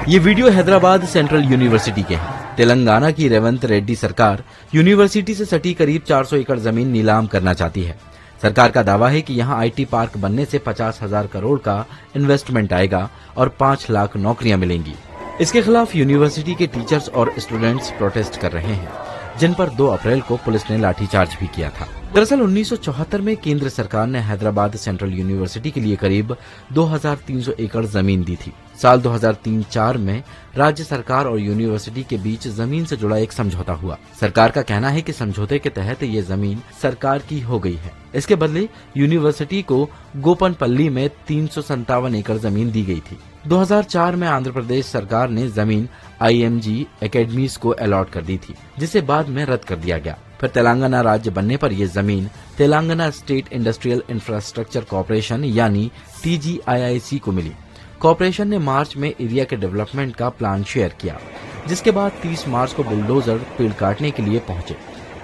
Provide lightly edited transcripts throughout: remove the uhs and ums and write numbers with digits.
ये video Hyderabad central university के हैं। तेलंगाना की रेवंत रेड्डी सरकार यूनिवर्सिटी से सटी करीब 400 एकड़ जमीन नीलाम करना चाहती है। सरकार का दावा है कि यहां आईटी पार्क बनने से 50,000 करोड़ का इन्वेस्टमेंट आएगा और 5 लाख नौकरियां मिलेंगी। इसके खिलाफ यूनिवर्सिटी के टीचर्स और स्टूडेंट्स प्रोटेस्ट कर रहे हैं, जिन पर 2 अप्रैल को पुलिस ने लाठीचार्ज भी किया था। दरअसल 1974 में केंद्र सरकार ने हैदराबाद सेंट्रल यूनिवर्सिटी के लिए करीब 2300 एकड़ जमीन दी थी। साल 2003-04 में राज्य सरकार और यूनिवर्सिटी के बीच जमीन से जुड़ा एक समझौता हुआ। सरकार का कहना है कि समझौते के तहत ये जमीन सरकार की हो गई है। इसके बदले यूनिवर्सिटी को गोपनपल्ली में 357 एकड़ जमीन दी गई थी। 2004 में आंध्र प्रदेश सरकार ने जमीन IMG एकेडमीज को अलॉट कर दी थी, जिसे बाद में रद्द कर दिया गया। फिर तेलंगाना राज्य बनने पर यह जमीन Telangana state industrial infrastructure corporation यानी TGIIC को मिली। कॉर्पोरेशन ने मार्च में एरिया के डेवलपमेंट का प्लान शेयर किया, जिसके बाद 30 मार्च को बुलडोजर पेड़ काटने के लिए पहुंचे।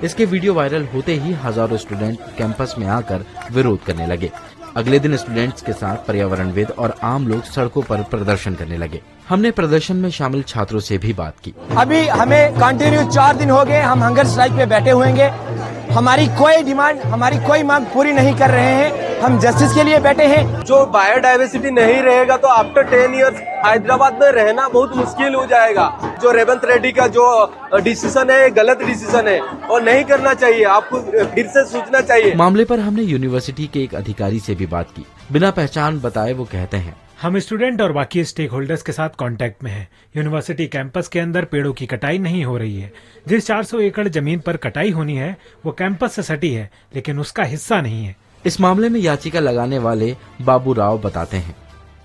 इसके वीडियो वायरल होते ही हजारों स्टूडेंट कैंपस में आकर विरोध करने लगे। अगले दिन स्टूडेंट्स के साथ पर्यावरणविद और आम लोग सड़कों पर प्रदर्शन करने लगे। हमने प्रदर्शन में शामिल छात्रों से भी बात की। अभी हमें कंटिन्यू 4 दिन हो गए हम हंगर स्ट्राइक पे बैठे हुएंगे। हमारी कोई डिमांड, हमारी कोई मांग पूरी नहीं कर रहे हैं। हम जस्टिस के लिए बैठे हैं। जो बायोडाइवर्सिटी नहीं रहेगा तो आफ्टर 10 इयर्स हैदराबाद में रहना बहुत मुश्किल हो जाएगा। जो रेवंत रेड्डी का जो डिसीजन है गलत डिसीजन है और नहीं करना चाहिए। आपको फिर से सोचना चाहिए। मामले पर हमने यूनिवर्सिटी के एक अधिकारी से भी बात की। बिना पहचान बताए वो कहते हैं, हम स्टूडेंट और बाकी स्टेक होल्डर्स के साथ कांटेक्ट में हैं। यूनिवर्सिटी कैंपस के अंदर पेड़ों की कटाई नहीं हो रही है। जिस 400 एकड़ जमीन पर कटाई होनी है वो कैंपस से सटी है, लेकिन उसका हिस्सा नहीं है। इस मामले में याचिका लगाने वाले बाबू राव बताते हैं,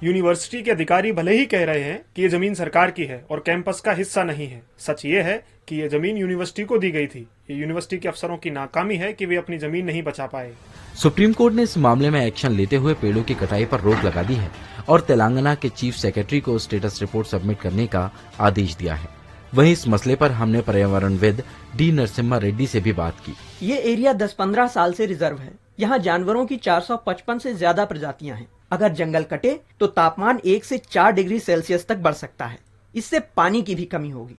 यूनिवर्सिटी के अधिकारी भले ही कह रहे हैं कि ये जमीन सरकार की है और कैंपस का हिस्सा नहीं है, सच ये है कि ये जमीन यूनिवर्सिटी को दी गई थी। ये यूनिवर्सिटी के अफसरों की नाकामी है कि वे अपनी जमीन नहीं बचा पाए। सुप्रीम कोर्ट ने इस मामले में एक्शन लेते हुए पेड़ों की कटाई पर रोक लगा दी है और तेलंगाना के चीफ सेक्रेटरी को स्टेटस रिपोर्ट सबमिट करने का आदेश दिया है। वहीं इस मसले पर हमने पर्यावरणविद डी नरसिम्हा रेड्डी से भी बात की। ये एरिया 10-15 साल से रिजर्व है। यहाँ जानवरों की 455 से ज्यादा प्रजातियां हैं। अगर जंगल कटे तो तापमान 1 से 4 डिग्री सेल्सियस तक बढ़ सकता है। इससे पानी की भी कमी होगी।